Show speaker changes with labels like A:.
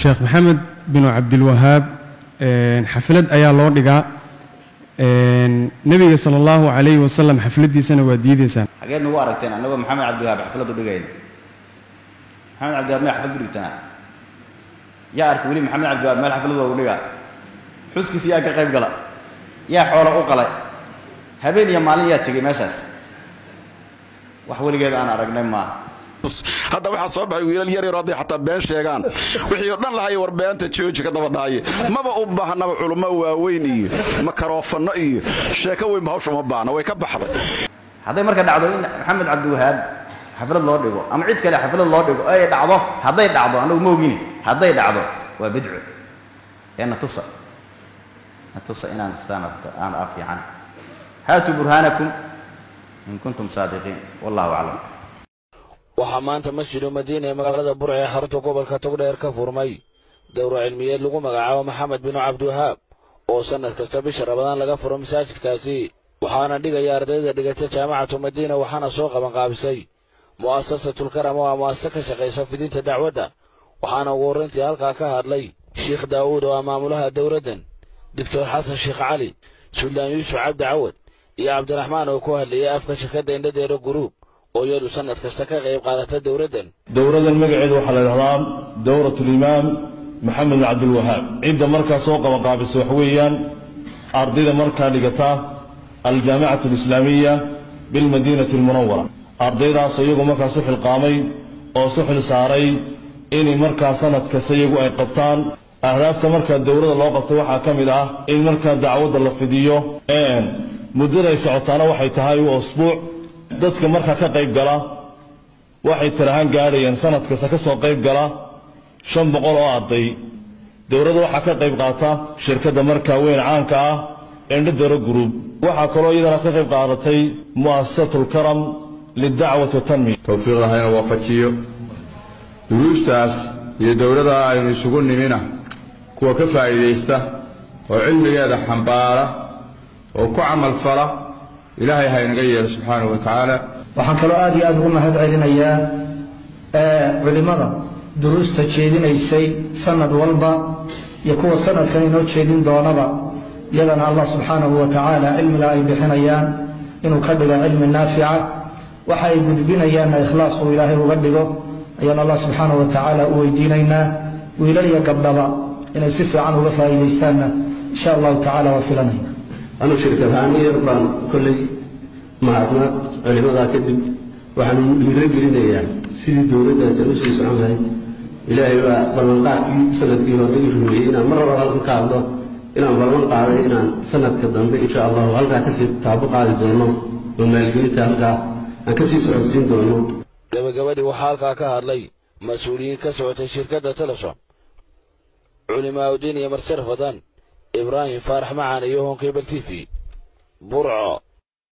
A: sheekh maxamed bin cabdilwahaab xaflad ayaa loo dhigaa nabiga sallallahu alayhi wasallam xafladiisana waa diideysaan
B: xageed nagu aragteen anagoo maxamed cabdilwahaab xaflad u dhigayna maxamed cabdilwahaab ma xaflad u dhigtana yaa arkay weli maxamed cabdilwahaab meel xaflad ugu dhigaa xuskiisa yaa ka qayb gala yaa xoolo u qalay habeen iyo maalin yaa tegay meeshaas wax weligeed aan aragnay ma
C: hadda waxa soo baxay wiilal yar yar oo xataa been sheegaan wixii oo dhan lahaay warbeenta jooji ka daba dhacay maba u baahnaba culimo waaweyn iyo makaroofano iyo sheeko weyn hawsha ma baahna way ka baxday
B: hadday marka dhacdo in maxamed cabdilwahaab xaflad loo dhigo ama cid kale xaflad loo dhigo ay dhacdo hadday dhacdo anagu ma ogini hadday dhacdo waa bidco natusa inaan istaan aan afiican haatu burhanakum in kuntum saadiqiin wallahu a'lam.
D: waxaa maanta masjidu madiina ee magaalada burco ee xarunta gobolka togdheer ka furmay dowro cilmiyeed lagu magacaabo maxamed bin cabdilwahaab oo sanad kasta bisha Ramadaan laga furo masaajidkaasi waxaana dhigaya ardayda dhigata jaamacatu madiina waxaana soo qaban qaabisay muassasatul karam oo muassasa ka shaqeysa fidinta dacwadda waxaana ugu horeyntii halkaa ka hadlay sheekh daawud oo maamulaha dowladdan دكتور حسن شيخ علي سلطان يوسف عبد عود يا عبد الرحمن وكوهل يا أفكار شركة إنديرو جروب ويدو سنة كستكا غيب قادة دورة
E: المقعد وحل الهرام دورة الإمام محمد بن عبد الوهاب عند مركز سوق وقابل سوحويا أرضية مركز لقطاع الجامعة الإسلامية بالمدينة المنورة أرضية سيق مركز سوح القامي أو سوح الساري إني مركز سنة كسيق أي قطان أهدافta marka dawladda loo qabto waxa kamid ah in marka dacwada la fidiyo muddada ay socotaana waxay tahay usbuuc dadka marka ka qayb gala waxay tirahan gaarayeen sanad kasta ka soo qayb gala 500 oo arday dawladda waxa ka qayb qaata shirkadda marka weyn caanka ah Indodoro Group waxa kaloo iyadana ka qayb qaadatay muassasatul karam lidacwati tanmiya
F: tawfiiqaha waafajiyo duruustaas iyo dawladda aynu isugu nimina kuwa ka faa'iideysta oo cilmigeeda xambaara oo ku camal fala ilaahay ha inaga yeelo subxaanahu wa ta'ala
G: waxaan kaloo aad iyo aad ugu mahad celinayaa culimada duruusta jeedinaysay sanad walba iyo kuwa sanadkan inoo jeedin doonaba iyagana allah subxaanahu wa ta'ala cilmiga ay bixinayaan inuu ka dhigo cilmi naafica waxa ay gudbinayaanna ikhlaas uu ilaahay uga dhigo ayaan allah subxaanahu wa ta'ala u weydiinaynaa wiilal iyo gabdhaba inay si fiican uga faa'iideystaanna insha Allah ta'ala wa filanayna
H: anu shirkadahan yar baan kulli maadna culimada kadib waxaan dhiirigelinayaa sidii dawladdaas u sii soconayd ilaahay waa ballanqaadkii sanadkii hore uu rumeeyay inaan mar walba halka ka hadlo inaan ballan qaaday inaan sanadka dambe insha Allah halka ka sii taabo qaadi doono oo maalgelinta halka aan ka sii socodsiin doono
D: gabadhii waxaa halkaa ka hadlay mas-uuliyiin ka socotay shirkadda Telesom علماء الدين يا مرسل فضان إبراهيم فارح معنا يوهون كيبل تيفي برعو